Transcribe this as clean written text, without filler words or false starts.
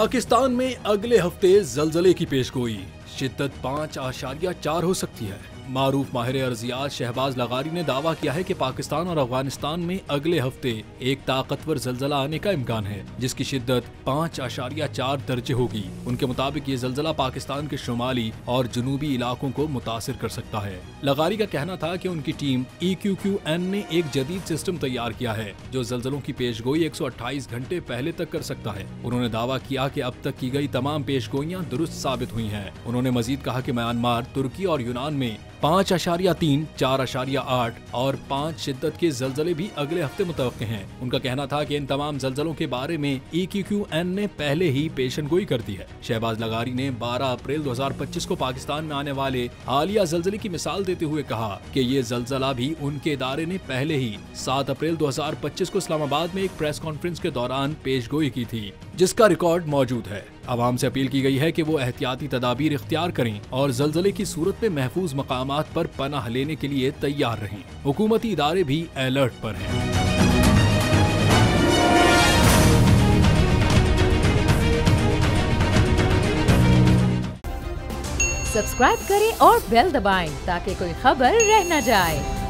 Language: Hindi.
पाकिस्तान में अगले हफ्ते जलजले की पेशगोई, शिद्दत 5.4 हो सकती है। मारूफ माहिर अर्जियात शहबाज लगारी ने दावा किया है कि पाकिस्तान और अफगानिस्तान में अगले हफ्ते एक ताकतवर जलजला आने का इम्कान है, जिसकी शिद्दत 5.4 दर्जे होगी। उनके मुताबिक ये जलजला पाकिस्तान के शुमाली और जनूबी इलाकों को मुतासिर कर सकता है। लगारी का कहना था कि उनकी टीम EQQN ने एक जदीद सिस्टम तैयार किया है जो जलजलों की पेशगोई 128 घंटे पहले तक कर सकता है। उन्होंने दावा किया कि अब तक की गई तमाम पेशगोइयां दुरुस्त साबित हुई हैं। उन्होंने मजीद कहा कि म्यांमार, तुर्की और यूनान में 5.3, 4.8 और 5 शिद्दत के जलजले भी अगले हफ्ते मुतवक्के हैं। उनका कहना था कि इन तमाम जलजलों के बारे में EQQN ने पहले ही पेशनगोई कर दी है। शहबाज लगारी ने 12 अप्रैल 2025 को पाकिस्तान में आने वाले हालिया जलजले की मिसाल देते हुए कहा कि ये जलजला भी उनके इदारे ने पहले ही 7 अप्रैल 2025 को इस्लामाबाद में एक प्रेस कॉन्फ्रेंस के दौरान पेशगोई की थी, जिसका रिकॉर्ड मौजूद है। आवाम से अपील की गई है कि वो एहतियाती तदाबीर इख्तियार करें और जलजले की सूरत में महफूज मकामात पर पनाह लेने के लिए तैयार रहें। हुकूमती इदारे भी अलर्ट पर हैं। सब्सक्राइब करें और बेल दबाएं ताकि कोई खबर रह न जाए।